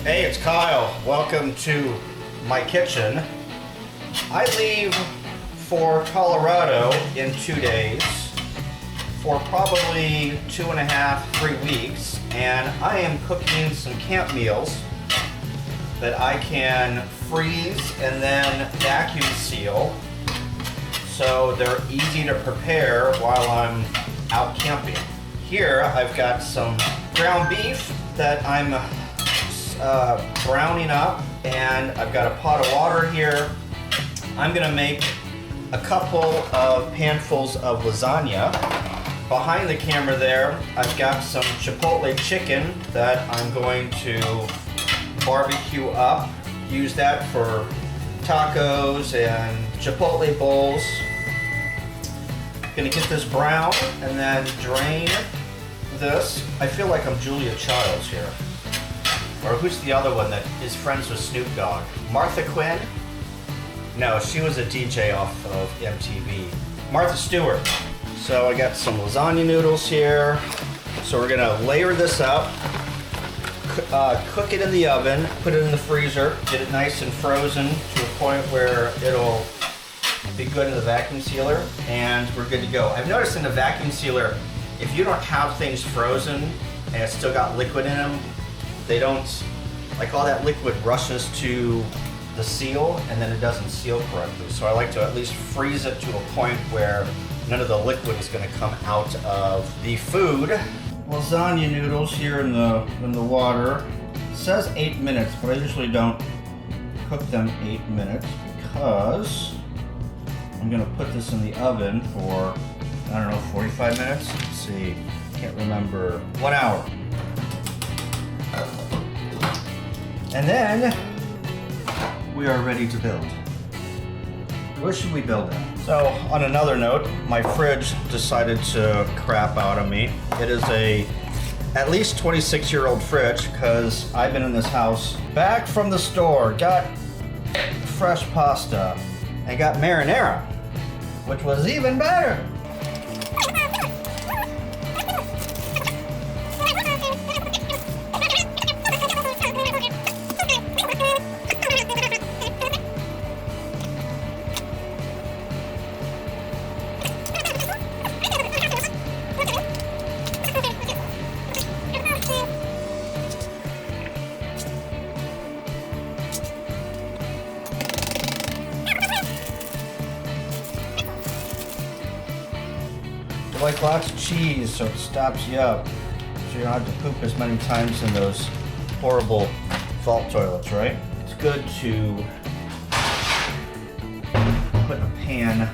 Hey, it's Kyle. Welcome to my kitchen. I leave for Colorado in 2 days for probably 2.5, 3 weeks, and I am cooking some camp meals that I can freeze and then vacuum seal so they're easy to prepare while I'm out camping. Here I've got some ground beef that I'm browning up, and I've got a pot of water here. I'm gonna make a couple of panfuls of lasagna. Behind the camera there, I've got some chipotle chicken that I'm going to barbecue up. Use that for tacos and chipotle bowls. Gonna get this brown and then drain this. I feel like I'm Julia Childs here. Or who's the other one that is friends with Snoop Dogg? Martha Quinn? No, she was a DJ off of MTV. Martha Stewart. So I got some lasagna noodles here. So we're gonna layer this up, cook it in the oven, put it in the freezer, get it nice and frozen to a point where it'll be good in the vacuum sealer, and we're good to go. I've noticed in the vacuum sealer, if you don't have things frozen and it's still got liquid in them, they don't, like all that liquid rushes to the seal and then it doesn't seal correctly. So I like to at least freeze it to a point where none of the liquid is going to come out of the food. Lasagna noodles here in the water. It says 8 minutes, but I usually don't cook them 8 minutes because I'm going to put this in the oven for, I don't know, 45 minutes? Let's see, can't remember. 1 hour. And then we are ready to build. Where should we build at? So on another note, my fridge decided to crap out on me. It is a at least 26-year-old fridge because I've been in this house back from the store, got fresh pasta, and got marinara, which was even better. I like lots of cheese so it stops you up, so you don't have to poop as many times in those horrible vault toilets, right? It's good to put a pan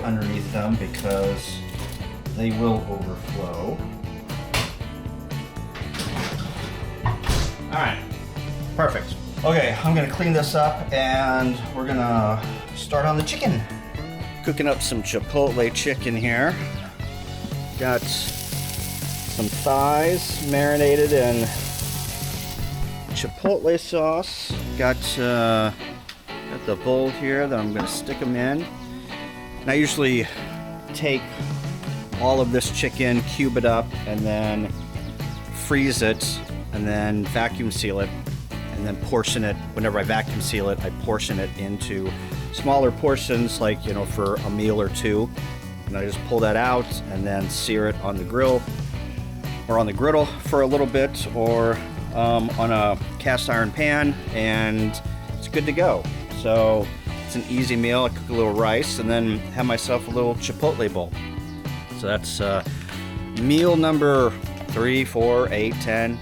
underneath them because they will overflow. Alright, perfect. Okay, I'm gonna clean this up and we're gonna start on the chicken. Cooking up some chipotle chicken here. Got some thighs marinated in chipotle sauce. Got the bowl here that I'm going to stick them in. And I usually take all of this chicken, cube it up, and then freeze it, and then vacuum seal it, and then portion it. Whenever I vacuum seal it, I portion it into smaller portions, like, you know, for a meal or two. And I just pull that out and then sear it on the grill or on the griddle for a little bit, or on a cast iron pan, and it's good to go. So it's an easy meal. I cook a little rice and then have myself a little chipotle bowl. So that's meal number 3, 4, 8, 10,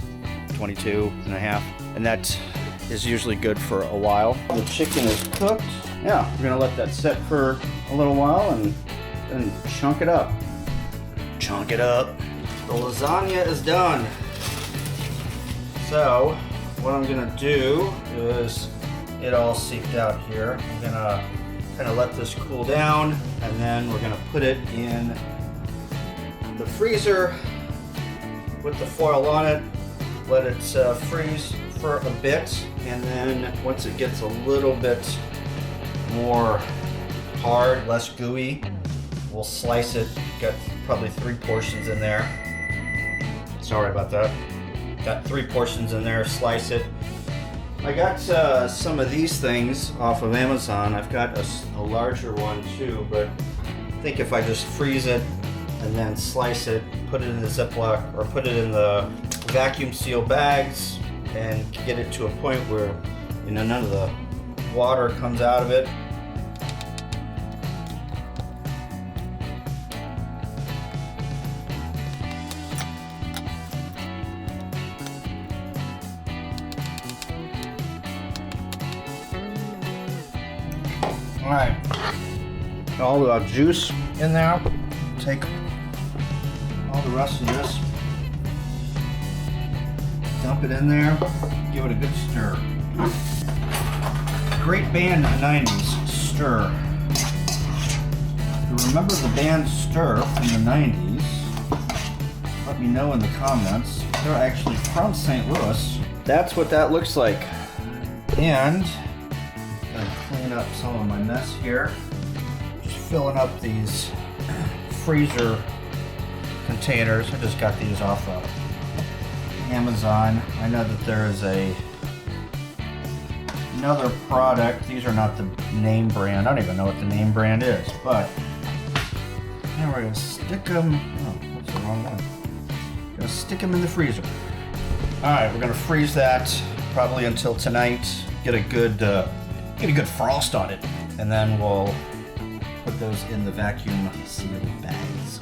22 and a half. And that is usually good for a while. The chicken is cooked. Yeah, we're gonna let that sit for a little while and chunk it up. Chunk it up. The lasagna is done. So what I'm gonna do is, it all seeped out here. I'm gonna kind of let this cool down, and then we're gonna put it in the freezer with the foil on it. Let it freeze for a bit, and then once it gets a little bit more hard, less gooey, we'll slice it. Got probably 3 portions in there. Sorry about that. Got 3 portions in there. Slice it, I got some of these things off of Amazon. I've got a larger one too, but I think if I just freeze it and then slice it, put it in the Ziploc or put it in the vacuum seal bags and get it to a point where, you know, none of the water comes out of it. Alright, all the juice in there. Take all the rest of this, dump it in there, give it a good stir. Great band in the 90s, Stir. If you remember the band Stir from the 90s, let me know in the comments. They're actually from St. Louis. That's what that looks like. And I'm gonna clean up some of my mess here. Just filling up these freezer containers. I just got these off of Amazon. I know that there is another product. These are not the name brand. I don't even know what the name brand is, but now we're gonna stick them. Oh, that's the wrong one. Gonna stick them in the freezer. All right, we're gonna freeze that probably until tonight. Get a good frost on it, and then we'll put those in the vacuum sealed bags.